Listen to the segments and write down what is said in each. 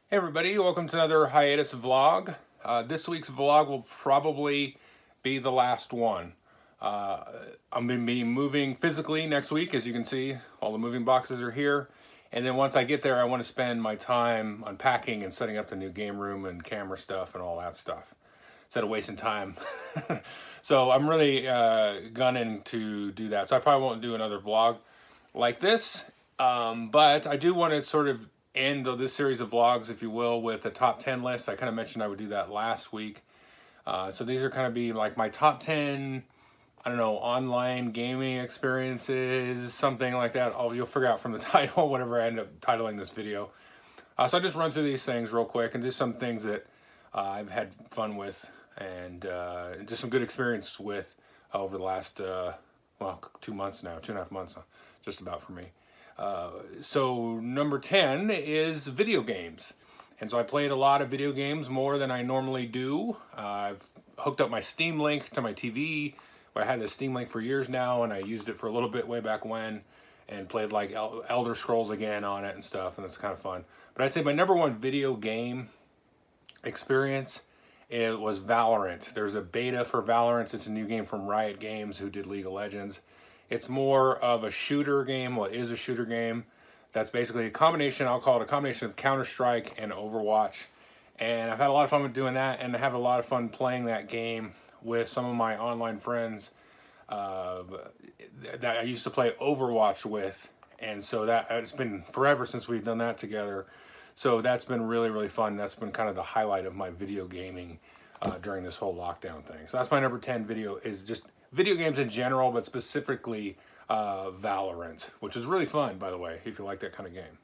Hey everybody, welcome to another hiatus vlog. This week's vlog will probably be the last one. Uh, I'm going to be moving physically next week, as you can see. All the moving boxes are here. And then once I get there, I want to spend my time unpacking and setting up the new game room and camera stuff and all that stuff, instead of wasting time. So I'm really gunning to do that. So I probably won't do another vlog like this. But I do want to sort of end this series of vlogs, if you will, with a top 10 list. I kind of mentioned I would do that last week. So these are kind of be like my top 10, I don't know, online gaming experiences, something like that. Oh, you'll figure out from the title, whatever I end up titling this video. So I just run through these things real quick and just some things that I've had fun with and just some good experience with over the last, well, 2 months now, 2.5 months, just about for me. So number 10 is video games. And so I played a lot of video games, more than I normally do. I've hooked up my Steam Link to my TV. I had this Steam Link for years now, and I used it for a little bit way back when, and played like Elder Scrolls again on it and stuff, and it's kind of fun. But I'd say my number one video game experience, it was Valorant. There's a beta for Valorant. It's a new game from Riot Games, who did League of Legends. It's more of a shooter game. Well, it is a shooter game. That's basically a combination, I'll call it a combination of Counter-Strike and Overwatch. And I've had a lot of fun with doing that, and I have a lot of fun playing that game with some of my online friends that I used to play Overwatch with. And so that it's been forever since we've done that together. So that's been really, really fun. That's been kind of the highlight of my video gaming during this whole lockdown thing. So that's my number 10 video, is just video games in general, but specifically Valorant, which is really fun, by the way, if you like that kind of game.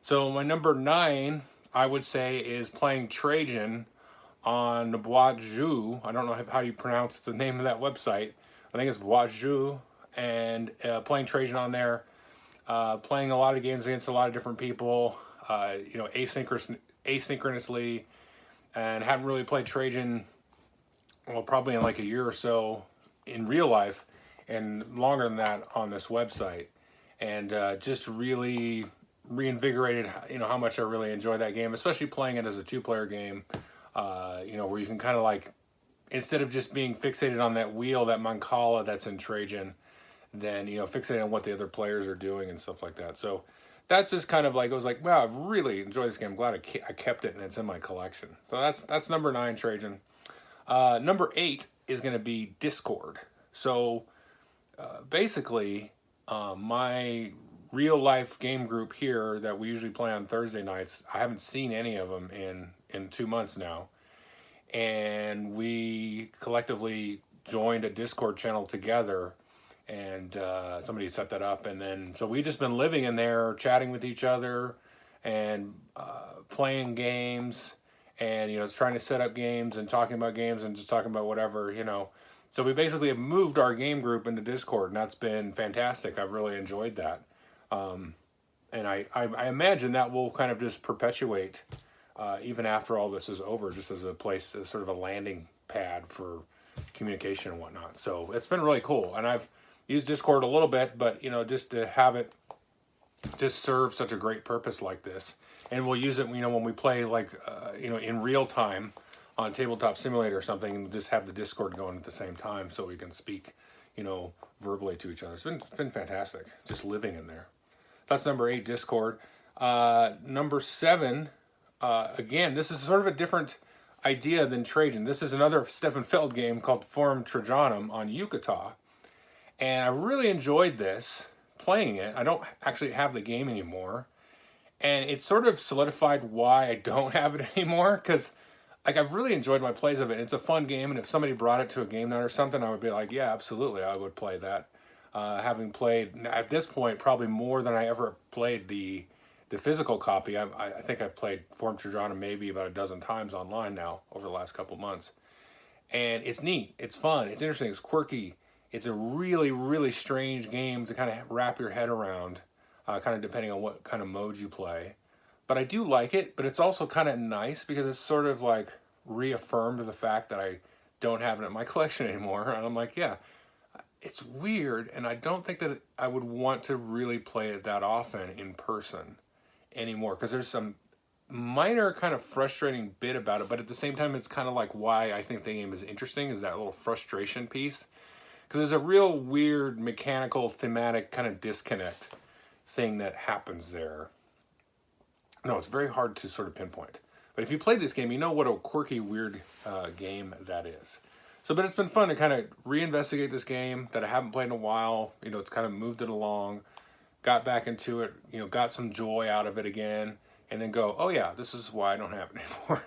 So my number 9, I would say, is playing Trajan on Boitjeaux. I don't know how you pronounce the name of that website. I think it's Boitjeaux, and playing Trajan on there, playing a lot of games against a lot of different people, asynchronously, and haven't really played Trajan, well, probably in like a year or so in real life, and longer than that on this website, and just really reinvigorated, how much I really enjoy that game, especially playing it as a two-player game, where you can kind of like, instead of just being fixated on that wheel, that Mancala that's in Trajan, then, fixated on what the other players are doing and stuff like that. So that's just kind of like, I was like, wow, I've really enjoyed this game. I'm glad I kept it and it's in my collection. So that's number 9, Trajan. Number 8 is going to be Discord. So basically, my real life game group here that we usually play on Thursday nights, I haven't seen any of them in 2 months now. And we collectively joined a Discord channel together, and somebody set that up. And then, so we've just been living in there, chatting with each other and playing games, and, trying to set up games and talking about games and just talking about whatever. So we basically have moved our game group into Discord, and that's been fantastic. I've really enjoyed that. And I imagine that will kind of just perpetuate even after all this is over, just as a place, as sort of a landing pad for communication and whatnot. So it's been really cool. And I've used Discord a little bit, but, just to have it just serve such a great purpose like this. And we'll use it, when we play, like, in real time on Tabletop Simulator or something, and just have the Discord going at the same time so we can speak, verbally to each other. It's been fantastic, just living in there. That's number 8, Discord. Number 7, again, this is sort of a different idea than Trajan. This is another Stefan Feld game called Forum Trajanum on Yucata. And I really enjoyed this, playing it. I don't actually have the game anymore. And it sort of solidified why I don't have it anymore, because like, I've really enjoyed my plays of it. It's a fun game, and if somebody brought it to a game night or something, I would be like, yeah, absolutely, I would play that. Having played, at this point, probably more than I ever played the physical copy. I think I've played Forum Trajanum maybe about a dozen times online now over the last couple months. And it's neat, it's fun, it's interesting, it's quirky. It's a really, really strange game to kind of wrap your head around, kind of depending on what kind of mode you play. But I do like it, but it's also kind of nice because it's sort of like reaffirmed the fact that I don't have it in my collection anymore. And I'm like, yeah, it's weird, and I don't think that I would want to really play it that often in person anymore, because there's some minor kind of frustrating bit about it, but at the same time, it's kind of like why I think the game is interesting is that little frustration piece. Because there's a real weird mechanical thematic kind of disconnect thing that happens there. No, it's very hard to sort of pinpoint. But if you played this game, you know what a quirky, weird game that is. So, but it's been fun to kind of reinvestigate this game that I haven't played in a while. You know, it's kind of moved it along, got back into it, you know, got some joy out of it again, and then go, oh yeah, this is why I don't have it anymore.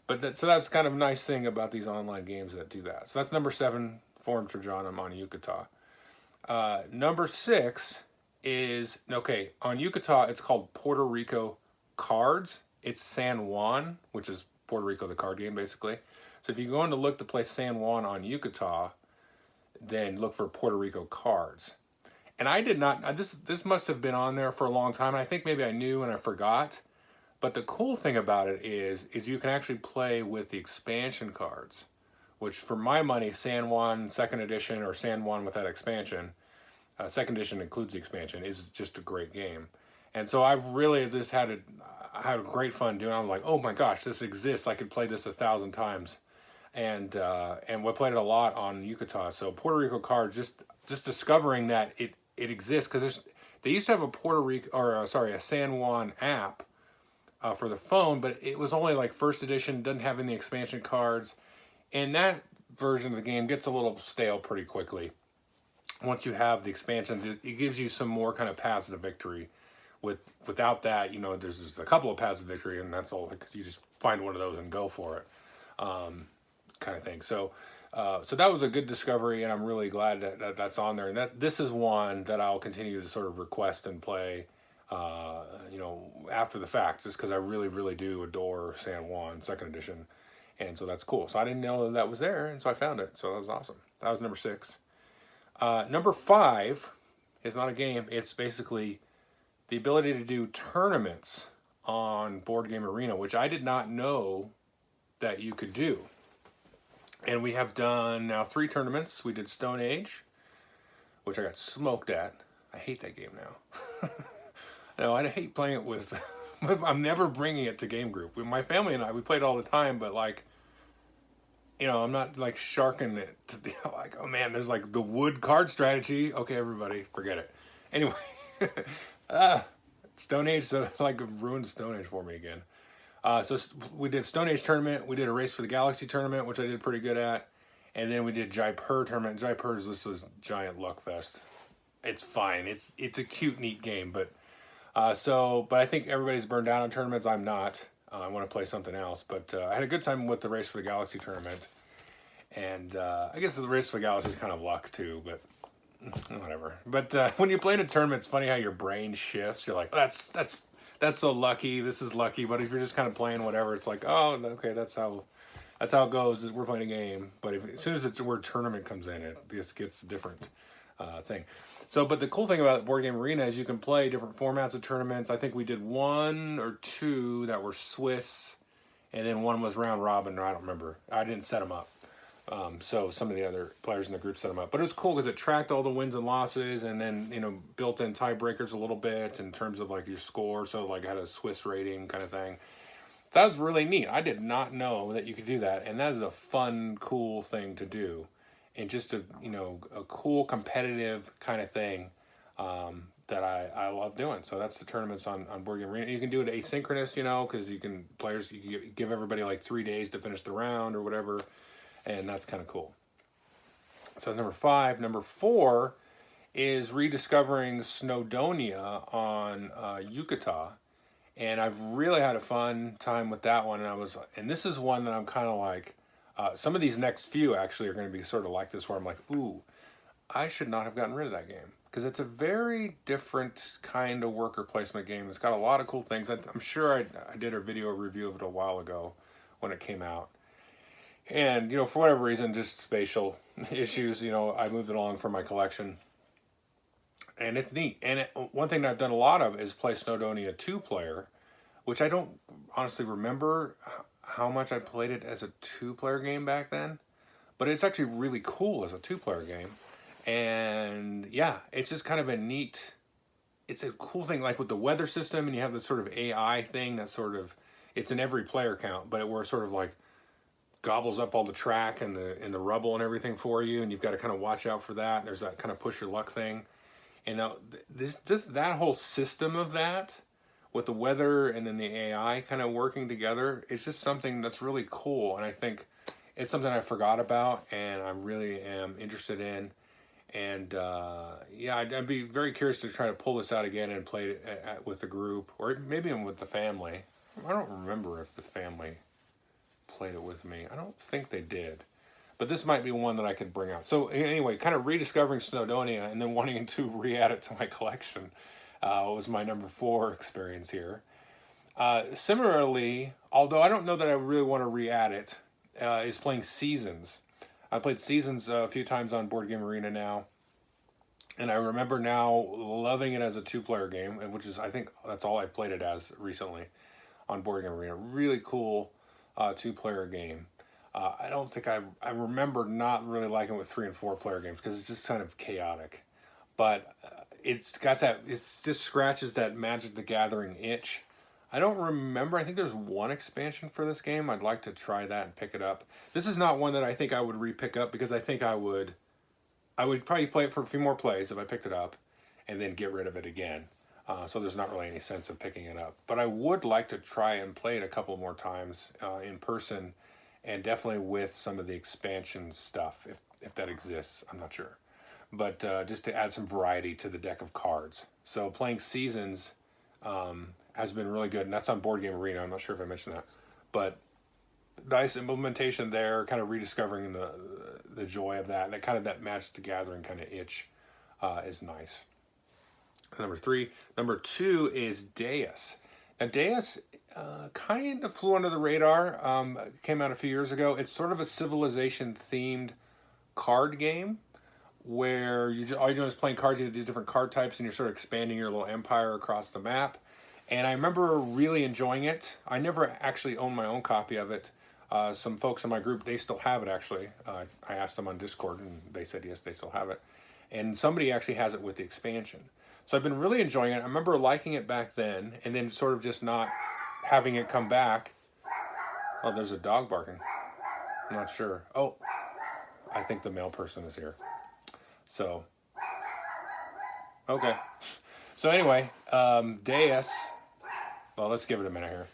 But so that's kind of a nice thing about these online games that do that. So that's number 7, Forum Trajanum on Yucata. Number 6 is, okay, on Yucata, it's called Puerto Rico Cards. It's San Juan, which is Puerto Rico, the card game, basically. So if you go in to look to play San Juan on Yucata, then look for Puerto Rico Cards. And I did not, this must have been on there for a long time, and I think maybe I knew and I forgot. But the cool thing about it is you can actually play with the expansion cards, which for my money, San Juan 2nd edition or San Juan with that expansion, 2nd edition includes the expansion, is just a great game. And so I've really just had a great fun doing it. I'm like, oh my gosh, this exists. I could play this 1,000 times. And we played it a lot on Yucata. So Puerto Rico Cards, just discovering that it exists, because they used to have a Puerto Rico, or a San Juan app for the phone, but it was only like 1st edition, doesn't have any expansion cards. And that version of the game gets a little stale pretty quickly. Once you have the expansion, it gives you some more kind of paths to victory. Without that, you know, there's just a couple of paths to victory, and that's all. Like, you just find one of those and go for it, kind of thing. So that was a good discovery, and I'm really glad that that's on there. And this is one that I'll continue to sort of request and play, you know, after the fact, just because I really, really do adore San Juan 2nd edition. And so that's cool. So I didn't know that was there, and so I found it. So that was awesome. That was number 6. Number 5 is not a game. It's basically the ability to do tournaments on Boardgame Arena, which I did not know that you could do. And we have done now 3 tournaments. We did Stone Age, which I got smoked at. I hate that game now. No, I hate playing it with I'm never bringing it to game group. My family and I, we played all the time, but like, you know, I'm not like sharking it to, like, oh man, there's like the wood card strategy. Okay, everybody, forget it. Anyway, Stone Age, so like ruined Stone Age for me again. So we did Stone Age tournament. We did a Race for the Galaxy tournament, which I did pretty good at. And then we did Jaipur tournament. Jaipur is this giant luck fest. It's fine. It's a cute, neat game, but I think everybody's burned out on tournaments. I'm not. I want to play something else, but I had a good time with the Race for the Galaxy tournament. And I guess the Race for the Galaxy is kind of luck too, but whatever. But when you play in a tournament, it's funny how your brain shifts. You're like, oh, that's so lucky. This is lucky. But if you're just kind of playing whatever, it's like, oh, okay, that's how it goes. We're playing a game. But as soon as the word tournament comes in, it just gets a different thing. So, but the cool thing about Boardgame Arena is you can play different formats of tournaments. I think we did 1 or 2 that were Swiss, and then one was round robin, or I don't remember. I didn't set them up. So some of the other players in the group set them up. But it was cool because it tracked all the wins and losses, and then, you know, built in tiebreakers a little bit in terms of like your score. So like had a Swiss rating kind of thing. That was really neat. I did not know that you could do that, and that is a fun, cool thing to do. And just a cool competitive kind of thing that I love doing. So that's the tournaments on Boardgame Arena. You can do it asynchronous, you know, because you can give everybody like 3 days to finish the round or whatever, and that's kind of cool. So number 5. Number 4 is rediscovering Snowdonia on Yucata, and I've really had a fun time with that one. And this is one that I'm kind of like. Some of these next few actually are going to be sort of like this, where I'm like, ooh, I should not have gotten rid of that game. Because it's a very different kind of worker placement game. It's got a lot of cool things. I'm sure I did a video review of it a while ago when it came out. And, you know, for whatever reason, just spatial issues, you know, I moved it along for my collection. And it's neat. And one thing that I've done a lot of is play Snowdonia 2-player, which I don't honestly remember how much I played it as a 2-player game back then, but it's actually really cool as a 2-player game. And yeah, it's just kind of it's a cool thing, like with the weather system, and you have this sort of AI thing that sort of it's in every player count, but we're sort of like gobbles up all the track and the rubble and everything for you, and you've got to kind of watch out for that. There's that kind of push your luck thing. And now this just that whole system of that with the weather and then the AI kind of working together, it's just something that's really cool. And I think it's something I forgot about and I really am interested in. And yeah, I'd be very curious to try to pull this out again and play it with the group, or maybe even with the family. I don't remember if the family played it with me. I don't think they did. But this might be one that I could bring out. So anyway, kind of rediscovering Snowdonia and then wanting to re-add it to my collection was my number 4 experience here. Similarly, although I don't know that I really want to re-add it, is playing Seasons. I played Seasons a few times on Board Game Arena now. And I remember now loving it as a 2-player game, which is, I think, that's all I've played it as recently on Board Game Arena. Really cool 2-player game. I don't think I remember not really liking it with 3 and 4-player games because it's just kind of chaotic. But it's got that, it just scratches that Magic the Gathering itch. I don't remember, I think there's one expansion for this game. I'd like to try that and pick it up. This is not one that I think I would re-pick up because I think I would probably play it for a few more plays if I picked it up and then get rid of it again. So there's not really any sense of picking it up. But I would like to try and play it a couple more times in person, and definitely with some of the expansion stuff, if that exists. I'm not sure. But just to add some variety to the deck of cards. So playing Seasons has been really good, and that's on Board Game Arena. I'm not sure if I mentioned that. But nice implementation there, kind of rediscovering the joy of that. And kind of that Magic the Gathering kind of itch is nice. Number 3. Number 2 is Deus. Now Deus kind of flew under the radar. Came out a few years ago. It's sort of a civilization-themed card game where all you're doing is playing cards. You have these different card types, and you're sort of expanding your little empire across the map. And I remember really enjoying it. I never actually owned my own copy of it. Some folks in my group, they still have it, actually. I asked them on Discord, and they said yes, they still have it. And somebody actually has it with the expansion. So I've been really enjoying it. I remember liking it back then, and then sort of just not having it come back. Oh, there's a dog barking. I'm not sure. Oh, I think the mail person is here. So, okay. So anyway, Deus. Well, let's give it a minute here.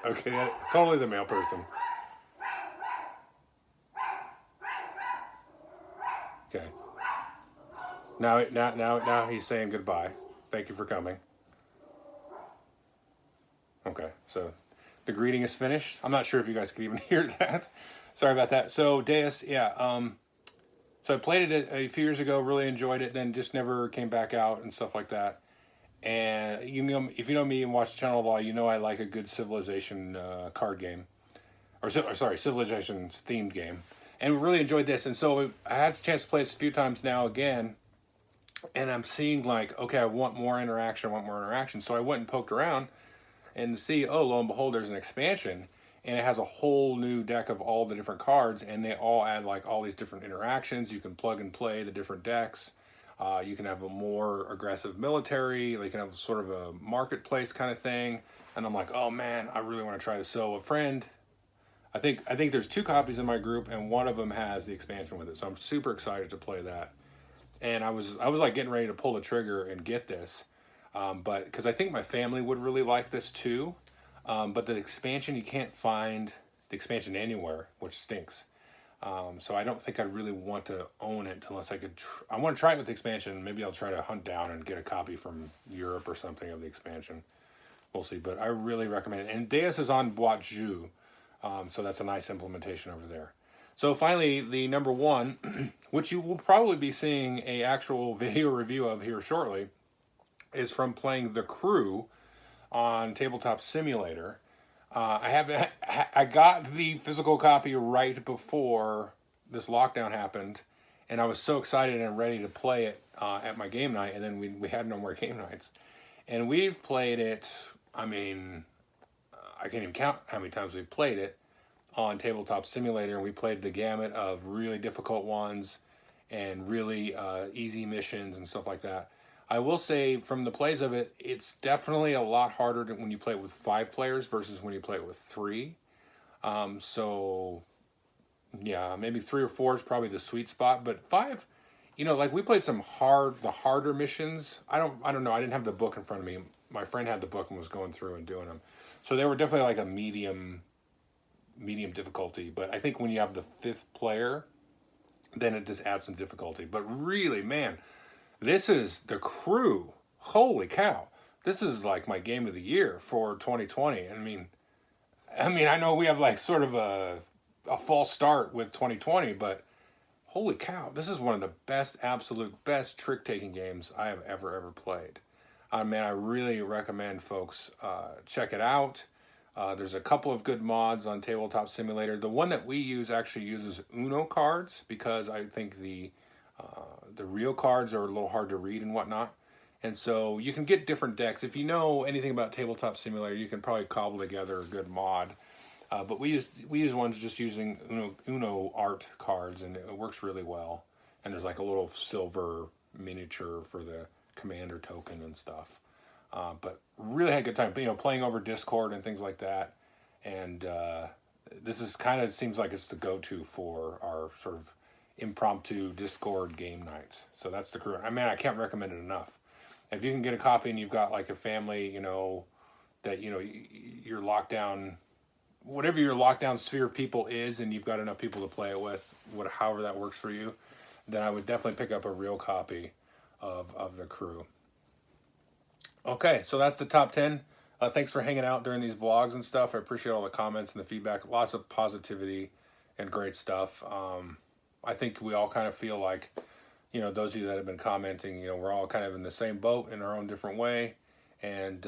Okay, totally the mail person. Okay. Now he's saying goodbye. Thank you for coming. Okay, so the greeting is finished. I'm not sure if you guys could even hear that. Sorry about that. So Deus, yeah. So I played it a few years ago, really enjoyed it, then just never came back out and stuff like that. And if you know me and watch the channel at all, you know I like a good civilization card game, civilization themed game, and really enjoyed this. And so I had a chance to play this a few times now again, and I'm seeing like, okay, I want more interaction. So I went and poked around, and to see, oh, lo and behold, there's an expansion. And it has a whole new deck of all the different cards, and they all add like all these different interactions. You can plug and play the different decks. You can have a more aggressive military. You can have sort of a marketplace kind of thing. And I'm like, oh man, I really want to try this. So a friend, I think there's 2 copies in my group, and one of them has the expansion with it. So I'm super excited to play that. And I was like getting ready to pull the trigger and get this, but because I think my family would really like this too. But the expansion, you can't find the expansion anywhere, which stinks. So I don't think I really want to own it unless I could. I want to try it with the expansion. Maybe I'll try to hunt down and get a copy from Europe or something of the expansion. We'll see. But I really recommend it. And Deus is on Boitjeaux, so that's a nice implementation over there. So finally, the number 1, which you will probably be seeing a actual video review of here shortly, is from playing The Crew on Tabletop Simulator. I got the physical copy right before this lockdown happened, and I was so excited and ready to play it at my game night, and then we had no more game nights. And we've played it, I mean, I can't even count how many times we've played it on Tabletop Simulator, and we played the gamut of really difficult ones and really easy missions and stuff like that. I will say from the plays of it, it's definitely a lot harder when you play it with 5 players versus when you play it with 3. So yeah, maybe 3 or 4 is probably the sweet spot, but 5, like we played the harder missions. I don't know. I didn't have the book in front of me. My friend had the book and was going through and doing them. So they were definitely like a medium difficulty, but I think when you have the 5th player, then it just adds some difficulty. But really, man, this is the Crew. Holy cow. This is like my game of the year for 2020. I know we have like sort of a false start with 2020, but holy cow, this is one of the absolute best trick-taking games I have ever played. Man, I really recommend folks check it out. There's a couple of good mods on Tabletop Simulator. The one that we use actually uses Uno cards because I think the real cards are a little hard to read and whatnot. And so you can get different decks. If you know anything about Tabletop Simulator, you can probably cobble together a good mod. But we use ones just using Uno art cards, and it works really well. And there's like a little silver miniature for the commander token and stuff. But really had a good time, playing over Discord and things like that. And this is seems like it's the go-to for our sort of impromptu Discord game nights. So that's the Crew. I can't recommend it enough. If you can get a copy and you've got like a family, that you're locked down, whatever your lockdown sphere of people is, and you've got enough people to play it with, however that works for you, then I would definitely pick up a real copy of the Crew. Okay, so that's the top 10. Thanks for hanging out during these vlogs and stuff. I appreciate all the comments and the feedback. Lots of positivity and great stuff. I think we all kind of feel like, those of you that have been commenting, we're all kind of in the same boat in our own different way. And,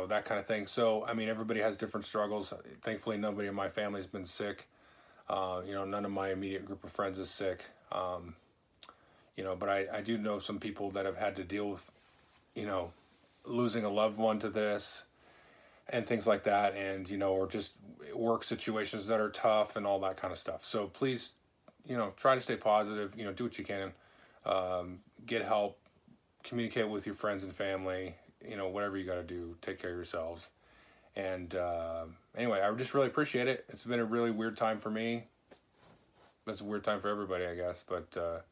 that kind of thing. So, everybody has different struggles. Thankfully, nobody in my family's been sick. None of my immediate group of friends is sick. But I do know some people that have had to deal with, losing a loved one to this and things like that. And, or just work situations that are tough and all that kind of stuff. So please, try to stay positive, do what you can, get help, communicate with your friends and family, whatever you got to do, take care of yourselves. And anyway, I just really appreciate it. It's been a really weird time for me. It's a weird time for everybody, I guess. But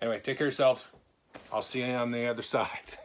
anyway, take care of yourselves. I'll see you on the other side.